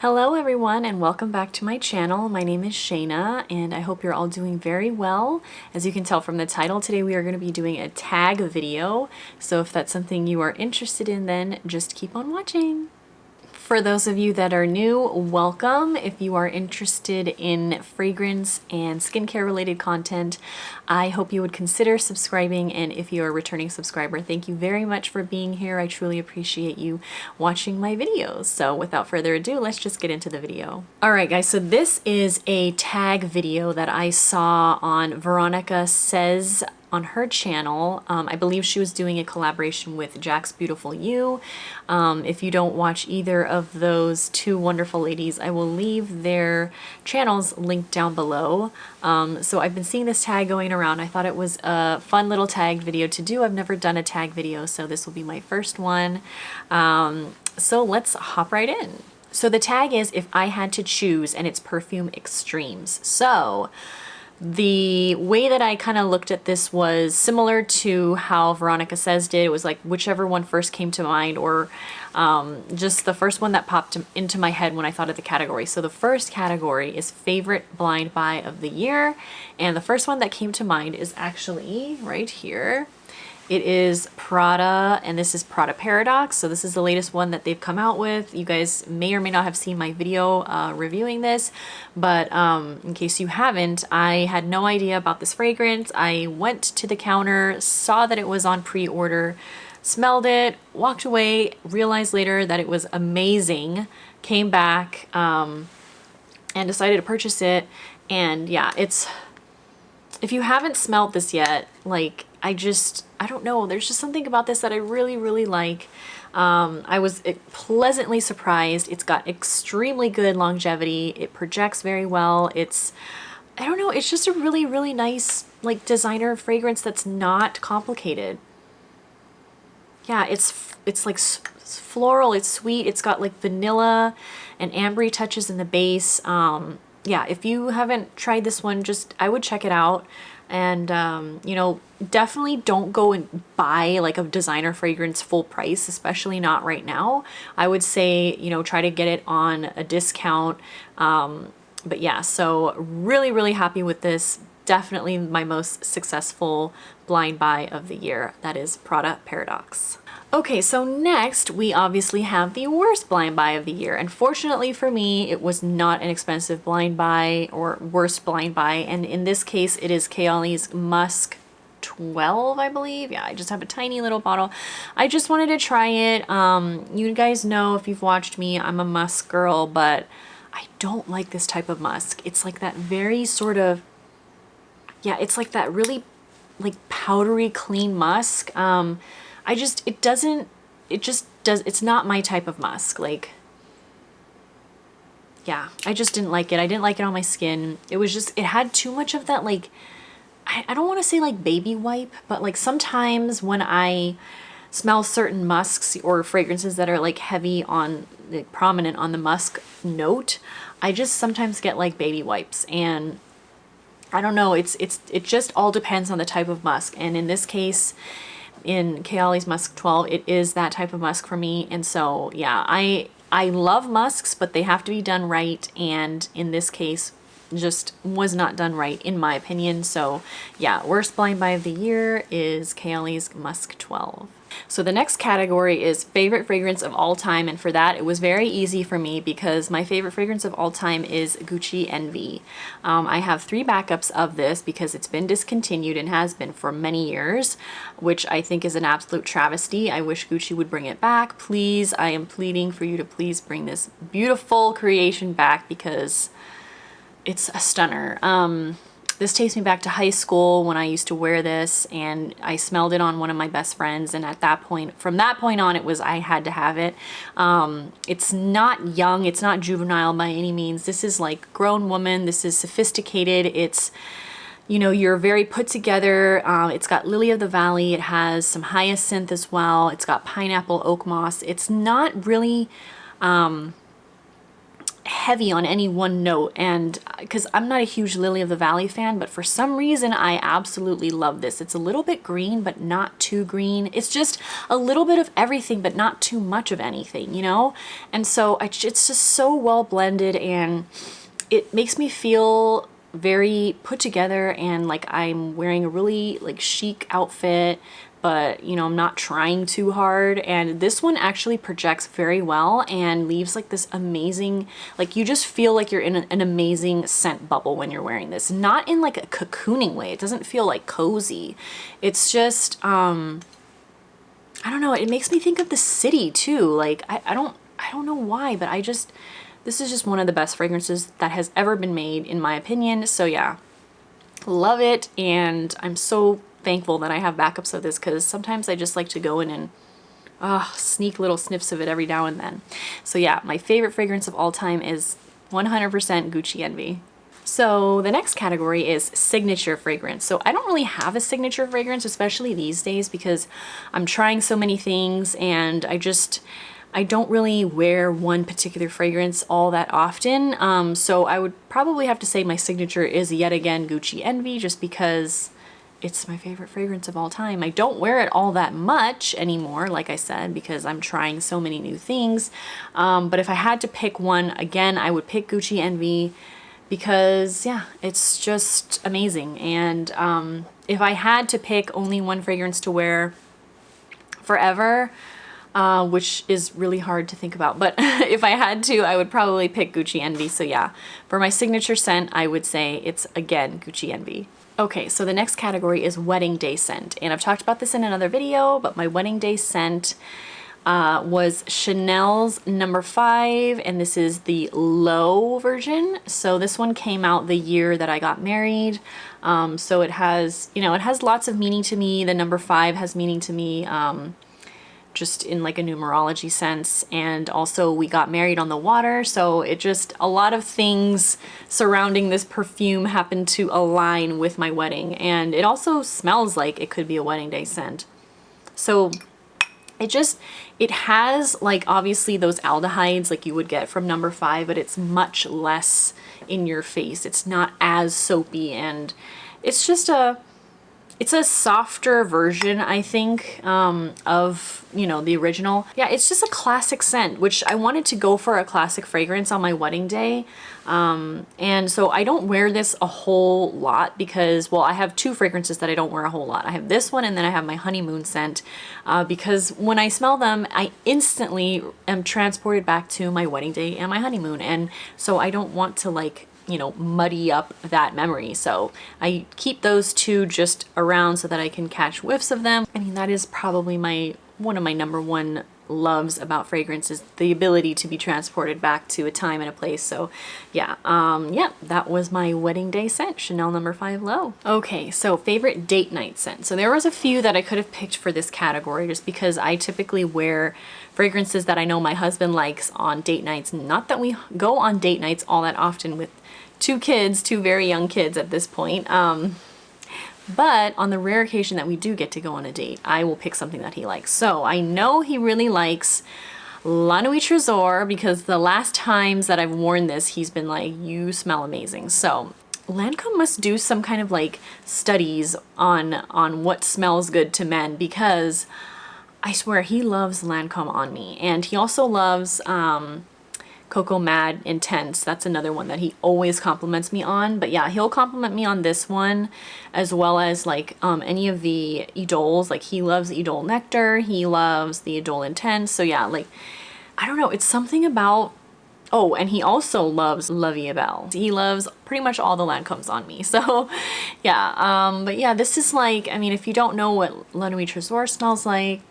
Hello everyone and welcome back to my channel. My name is Shayna and I hope you're all doing very well. As you can tell from the title, today we are going to be doing a tag video. So if that's something you are interested in, then just keep on watching. For those of you that are new, welcome. If you are interested in fragrance and skincare related content, I hope you would consider subscribing. And if you're a returning subscriber, thank you very much for being here. I truly appreciate you watching my videos. So without further ado, let's just get into the video. All right, guys, so this is a tag video that I saw on Veronica Says on her channel. I believe she was doing a collaboration with Jack's Beautiful You. If you don't watch either of those two wonderful ladies, I will leave their channels linked down below. So I've been seeing this tag going around. I thought it was a fun little tag video to do. I've never done a tag video, so this will be my first one. So let's hop right in. So the tag is If I Had to Choose, and it's Perfume Extremes. So the way that I kind of looked at this was similar to how Veronica Says did. It was like whichever one first came to mind, or just the first one that popped into my head when I thought of the category. So the first category is favorite blind buy of the year. And the first one that came to mind is actually right here. It is Prada, and this is Prada Paradox. So this is the latest one that they've come out with. You guys may or may not have seen my video reviewing this, but in case you haven't, I had no idea about this fragrance. I went to the counter, saw that it was on pre-order, smelled it, walked away, realized later that it was amazing, came back and decided to purchase it. And yeah, if you haven't smelled this yet, like, I don't know, there's just something about this that I really, really like. I was pleasantly surprised. It's got extremely good longevity. It projects very well. I don't know, it's just a really, really nice, like, designer fragrance that's not complicated. Yeah, it's like floral, it's sweet, it's got like vanilla and ambery touches in the base. Yeah, if you haven't tried this one, I would check it out. And, you know, definitely don't go and buy like a designer fragrance full price, especially not right now. I would say, you know, try to get it on a discount. But yeah, so really, really happy with this. Definitely my most successful blind buy of the year. That is Prada Paradox. Okay, so next we obviously have the worst blind buy of the year. And fortunately for me, it was not an expensive blind buy or worst blind buy. And in this case, it is Kayali's Musk 12, I believe. Yeah, I just have a tiny little bottle. I just wanted to try it. You guys know, if you've watched me, I'm a musk girl, but I don't like this type of musk. It's like that very sort of, yeah, it's like that really like powdery clean musk. It's not my type of musk. Like, yeah, I just didn't like it. I didn't like it on my skin. It had too much of that, like, I don't want to say like baby wipe, but like sometimes when I smell certain musks or fragrances that are like heavy on, like prominent on the musk note, I just sometimes get like baby wipes. And I don't know, it just all depends on the type of musk. And in this case, in Kayali's Musk 12, it is that type of musk for me. And so, yeah, I love musks, but they have to be done right. And in this case, just was not done right, in my opinion. So, yeah, worst blind buy of the year is Kayali's Musk 12. So the next category is favorite fragrance of all time, and for that it was very easy for me because my favorite fragrance of all time is Gucci Envy. I have 3 backups of this because it's been discontinued and has been for many years, which I think is an absolute travesty. I wish Gucci would bring it back. Please, I am pleading for you to please bring this beautiful creation back because it's a stunner. This takes me back to high school when I used to wear this, and I smelled it on one of my best friends, and from that point on, I had to have it. It's not young, it's not juvenile by any means. This is like grown woman, this is sophisticated, it's, you know, you're very put together. It's got Lily of the Valley, it has some hyacinth as well, it's got pineapple oak moss. It's not really heavy on any one note, and because I'm not a huge Lily of the Valley fan, but for some reason I absolutely love this. It's a little bit green, but not too green. It's just a little bit of everything, but not too much of anything, you know? And so it's just so well blended, and it makes me feel very put together and like I'm wearing a really like chic outfit, but you know, I'm not trying too hard. And this one actually projects very well and leaves like this amazing, like you just feel like you're in an amazing scent bubble when you're wearing this. Not in like a cocooning way. It doesn't feel like cozy. It's just, I don't know. It makes me think of the city too. Like, I don't know why, but this is just one of the best fragrances that has ever been made in my opinion. So yeah, love it. And I'm so thankful that I have backups of this, because sometimes I just like to go in and sneak little sniffs of it every now and then. So yeah, my favorite fragrance of all time is 100% Gucci Envy. So the next category is signature fragrance. So I don't really have a signature fragrance, especially these days, because I'm trying so many things and I don't really wear one particular fragrance all that often. So I would probably have to say my signature is yet again Gucci Envy, just because it's my favorite fragrance of all time. I don't wear it all that much anymore, like I said, because I'm trying so many new things. But if I had to pick one, again, I would pick Gucci Envy, because yeah, it's just amazing. And if I had to pick only one fragrance to wear forever, which is really hard to think about, but if I had to, I would probably pick Gucci Envy. So yeah, for my signature scent, I would say it's again Gucci Envy. Okay, so the next category is wedding day scent, and I've talked about this in another video, but my wedding day scent was Chanel's No. 5, and this is the low version. So this one came out the year that I got married. So it has, you know, it has lots of meaning to me. The No. 5 has meaning to me, just in like a numerology sense. And also we got married on the water, so it just, a lot of things surrounding this perfume happened to align with my wedding. And it also smells like it could be a wedding day scent. So it has like obviously those aldehydes like you would get from No. 5, but it's much less in your face. It's not as soapy, and it's just it's a softer version, I think, of, you know, the original. Yeah, it's just a classic scent, which I wanted to go for a classic fragrance on my wedding day. And so I don't wear this a whole lot because, well, I have two fragrances that I don't wear a whole lot. I have this one, and then I have my honeymoon scent, because when I smell them, I instantly am transported back to my wedding day and my honeymoon. And so I don't want to, like, you know, muddy up that memory. So I keep those two just around so that I can catch whiffs of them. I mean, that is probably one of my number one loves about fragrance, is the ability to be transported back to a time and a place. So yeah, that was my wedding day scent, Chanel No. 5 Low. Okay, so favorite date night scent. So there was a few that I could have picked for this category, just because I typically wear fragrances that I know my husband likes on date nights. Not that we go on date nights all that often with two very young kids at this point. But on the rare occasion that we do get to go on a date, I will pick something that he likes. So I know he really likes La Nuit Trésor, because the last times that I've worn this, he's been like, you smell amazing. So Lancome must do some kind of like studies on what smells good to men, because I swear he loves Lancome on me. And he also loves Coco Mad Intense. That's another one that he always compliments me on. But yeah, he'll compliment me on this one, as well as like any of the Idols. Like he loves Idol Nectar, he loves the Idol Intense. So yeah, like, I don't know, it's something about, oh, and he also loves La Vie Est Belle. He loves pretty much all the Lancomes on me. So yeah, but yeah, this is like, I mean, if you don't know what La Nuit Trésor smells like,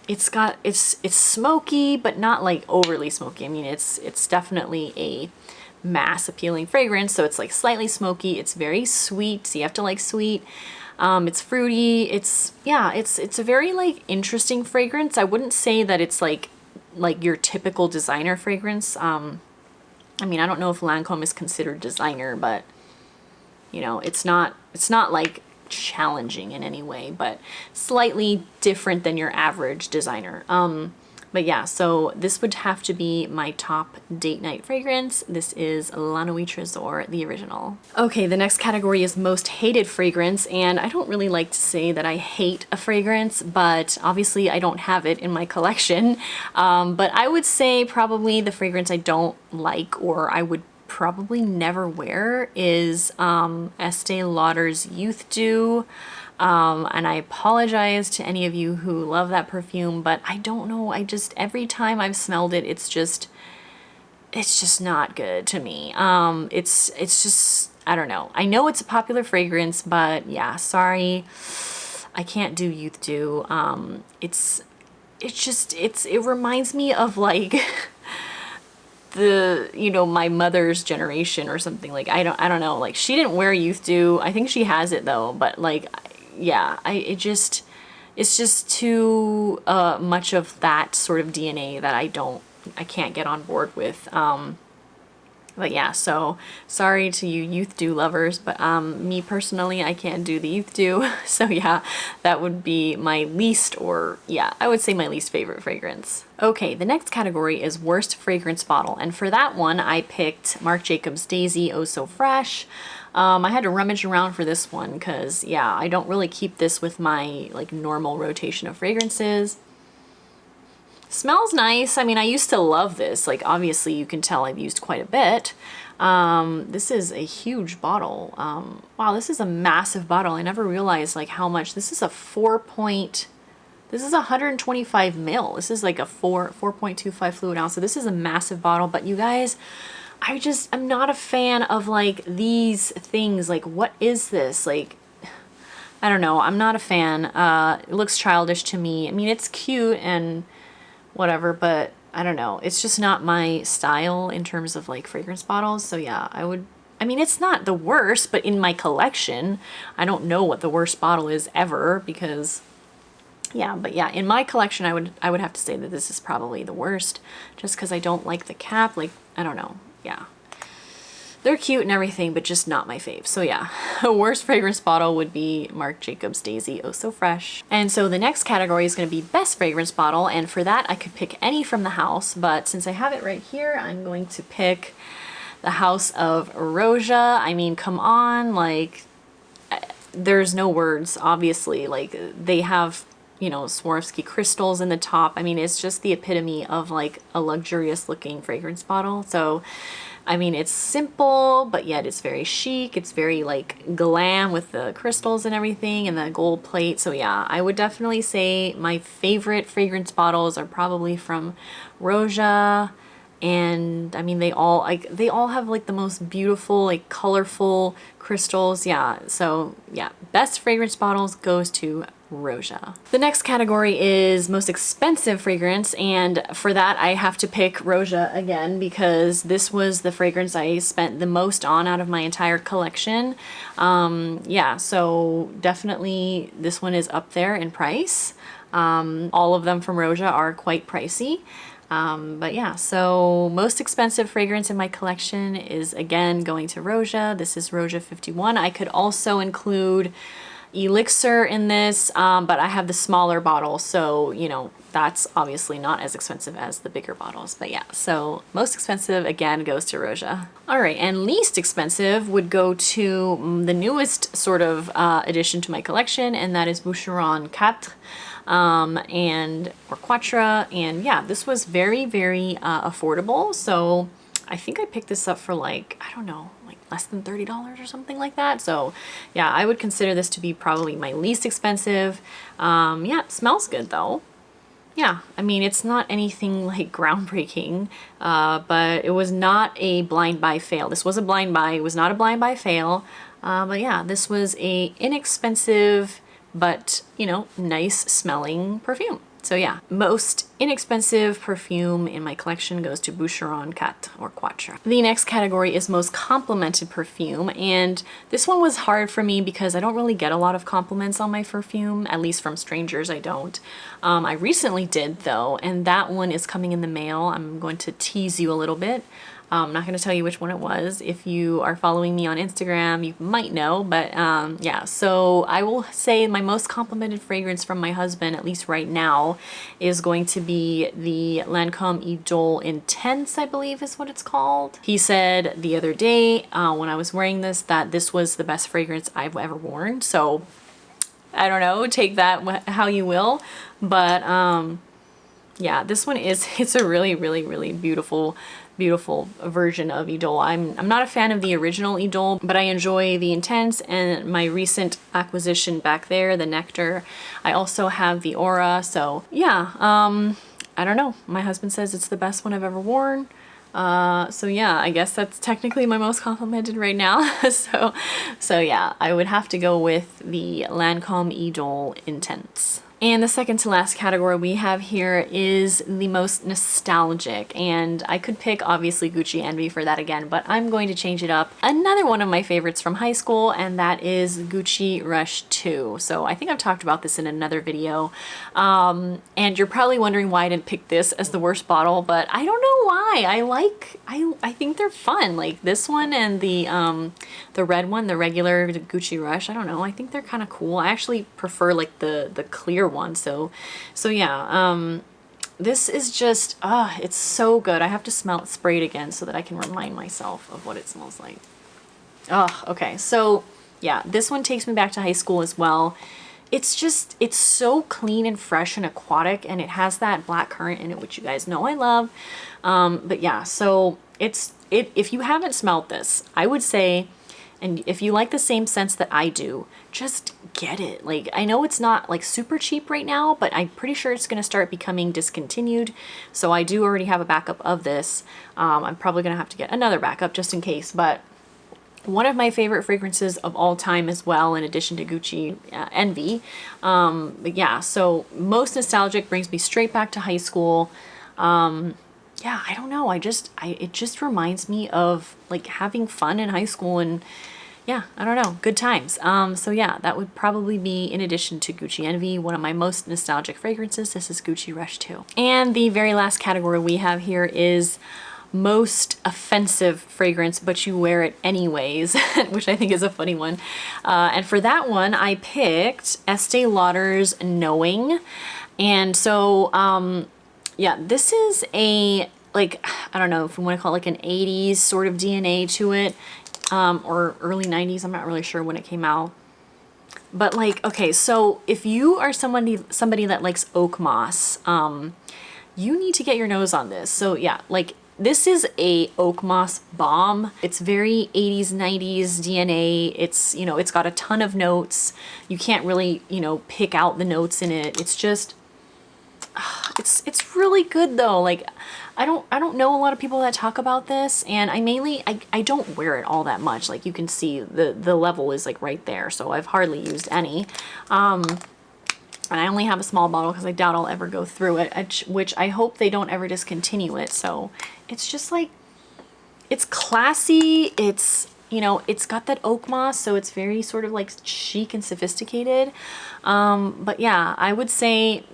it's smoky, but not like overly smoky. I mean, it's definitely a mass appealing fragrance, so it's like slightly smoky. It's very sweet, so you have to like sweet. It's fruity. It's a very like interesting fragrance. I wouldn't say that it's like your typical designer fragrance. I mean, I don't know if Lancome is considered designer, but you know, it's not like challenging in any way, but slightly different than your average designer. But yeah, so this would have to be my top date night fragrance. This is La Nuit Trésor, the original. Okay, the next category is most hated fragrance, and I don't really like to say that I hate a fragrance, but obviously I don't have it in my collection. But I would say probably the fragrance I don't like, or I would probably never wear, is Estee Lauder's Youth Dew. And I apologize to any of you who love that perfume, but I don't know, every time I've smelled it, it's just not good to me. It's just, I don't know. I know it's a popular fragrance, but yeah, sorry, I can't do Youth Dew. It reminds me of like my mother's generation or something. Like, I don't know, like, she didn't wear Youth Dew. I think she has it though, but like, yeah, it's just too much of that sort of DNA that I can't get on board with. But yeah, so sorry to you Youth Dew lovers, but me personally, I can't do the Youth Dew. So yeah, that would be my least, or yeah, I would say my least favorite fragrance. Okay, the next category is worst fragrance bottle, and for that one, I picked Marc Jacobs Daisy Oh So Fresh. I had to rummage around for this one because, yeah, I don't really keep this with my like normal rotation of fragrances. Smells nice. I mean, I used to love this. Like, obviously you can tell I've used quite a bit. This is a huge bottle. Wow, this is a massive bottle. I never realized like how much. This is a this is 125 mil. This is like a 4.25 fluid ounce. So this is a massive bottle, but you guys, I'm not a fan of like these things. Like, what is this? Like, I don't know. I'm not a fan. It looks childish to me. I mean, it's cute and whatever, but I don't know. It's just not my style in terms of like fragrance bottles. So yeah, I mean, it's not the worst, but in my collection, I don't know what the worst bottle is ever because yeah, but yeah, in my collection, I would have to say that this is probably the worst just because I don't like the cap. Like, I don't know. Yeah. They're cute and everything, but just not my fave. So yeah, worst fragrance bottle would be Marc Jacobs Daisy Oh So Fresh. And so the next category is going to be best fragrance bottle. And for that, I could pick any from the house, but since I have it right here, I'm going to pick the House of Roja. I mean, come on, like, there's no words, obviously. Like, they have, Swarovski crystals in the top. I mean, it's just the epitome of like a luxurious looking fragrance bottle. So I mean, it's simple, but yet it's very chic. It's very like glam with the crystals and everything and the gold plate. So yeah, I would definitely say my favorite fragrance bottles are probably from Roja. And I mean, they all have like the most beautiful, like colorful crystals. Yeah. So yeah, best fragrance bottles goes to Roja. The next category is most expensive fragrance, and for that I have to pick Roja again because this was the fragrance I spent the most on out of my entire collection. Yeah, so definitely this one is up there in price. All of them from Roja are quite pricey. But yeah, so most expensive fragrance in my collection is again going to Roja. This is Roja 51. I could also include Elixir in this, but I have the smaller bottle, so that's obviously not as expensive as the bigger bottles. But yeah, so most expensive again goes to Roja. All right, and least expensive would go to the newest sort of addition to my collection, and that is Boucheron 4 or Quatre, and yeah, this was very, very affordable. So I think I picked this up for like, I don't know, like less than $30 or something like that. So yeah, I would consider this to be probably my least expensive. Yeah, it smells good though. Yeah, I mean, it's not anything like groundbreaking, but it was not a blind buy fail. This was a blind buy. It was not a blind buy fail. But yeah, this was a inexpensive but, nice smelling perfume. So yeah, most inexpensive perfume in my collection goes to Boucheron 4 or Quatre. The next category is most complimented perfume, and this one was hard for me because I don't really get a lot of compliments on my perfume, at least from strangers I don't. I recently did though, and that one is coming in the mail. I'm going to tease you a little bit. I'm not going to tell you which one it was. If you are following me on Instagram, you might know, but yeah. So I will say my most complimented fragrance from my husband, at least right now, is going to be the Lancome Idole Intense, I believe is what it's called. He said the other day when I was wearing this that this was the best fragrance I've ever worn. So I don't know, take that how you will, but yeah, this one it's a really, really, really beautiful version of Idole. I'm not a fan of the original Idole, but I enjoy the Intense and my recent acquisition back there, the Nectar. I also have the Aura, so yeah, I don't know. My husband says it's the best one I've ever worn. So yeah, I guess that's technically my most complimented right now. So yeah, I would have to go with the Lancome Idole Intense. And the second to last category we have here is the most nostalgic, and I could pick obviously Gucci Envy for that again, but I'm going to change it up. Another one of my favorites from high school, and that is Gucci Rush 2. So I think I've talked about this in another video, and you're probably wondering why I didn't pick this as the worst bottle, but I don't know why. I think they're fun. Like this one and the red one, the regular Gucci Rush, I don't know, I think they're kind of cool. I actually prefer like the clear one. So yeah, this is just, it's so good. I have to spray it again so that I can remind myself of what it smells like. Okay. So yeah, this one takes me back to high school as well. It's so clean and fresh and aquatic, and it has that black currant in it, which you guys know I love. But yeah, so if you haven't smelled this, I would say, and if you like the same scents that I do, just get it. Like, I know it's not like super cheap right now, but I'm pretty sure it's going to start becoming discontinued. So I do already have a backup of this. I'm probably going to have to get another backup just in case, but one of my favorite fragrances of all time as well, in addition to Gucci Envy. But yeah, so most nostalgic brings me straight back to high school. Yeah, I don't know. It just reminds me of like having fun in high school, and yeah, I don't know, good times. So yeah, that would probably be, in addition to Gucci Envy, one of my most nostalgic fragrances. This is Gucci Rush 2. And the very last category we have here is most offensive fragrance, but you wear it anyways, which I think is a funny one. And for that one, I picked Estee Lauder's Knowing. And so, yeah, this is I don't know if we want to call it like an 80s sort of DNA to it, or early 90s. I'm not really sure when it came out. But like, okay, so if you are somebody that likes oak moss, you need to get your nose on this. So yeah, like this is a oak moss bomb. It's very 80s, 90s DNA. It's, you know, it's got a ton of notes. You can't really, you know, pick out the notes in it. It's just, it's really good though. Like I don't know a lot of people that talk about this, and I don't wear it all that much. Like you can see the level is like right there, so I've hardly used any. And I only have a small bottle because I doubt I'll ever go through it, which I hope they don't ever discontinue it. So it's just like, it's classy, it's, you know, it's got that oak moss, so it's very sort of like chic and sophisticated. But yeah, I would say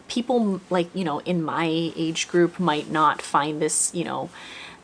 people like, you know, in my age group might not find this, you know,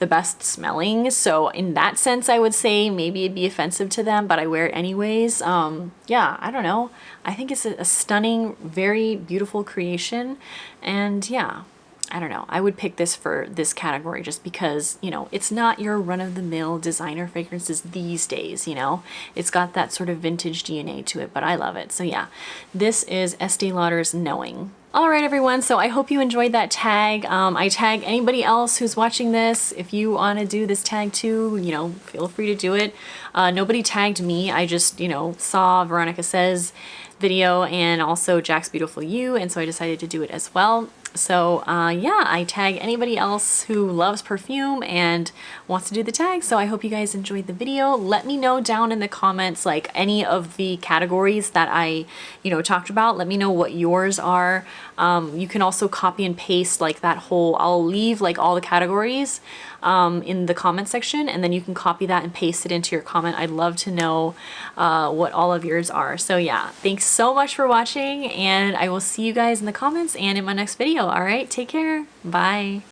the best smelling. So in that sense, I would say maybe it'd be offensive to them, but I wear it anyways. Yeah, I don't know. I think it's a stunning, very beautiful creation. And yeah, I don't know. I would pick this for this category just because, you know, it's not your run-of-the-mill designer fragrances these days, you know. It's got that sort of vintage DNA to it, but I love it. So yeah, this is Estee Lauder's Knowing. All right, everyone, so I hope you enjoyed that tag. I tag anybody else who's watching this. If you want to do this tag too, you know, feel free to do it. Nobody tagged me. I just, you know, saw Veronica Says video and also Jack's Beautiful You, and so I decided to do it as well. So yeah, I tag anybody else who loves perfume and wants to do the tag. So I hope you guys enjoyed the video. Let me know down in the comments, like any of the categories that I, you know, talked about. Let me know what yours are. You can also copy and paste like that whole, I'll leave like all the categories in the comment section, and then you can copy that and paste it into your comment. I'd love to know what all of yours are. So yeah, thanks so much for watching, and I will see you guys in the comments and in my next video. All right, take care. Bye.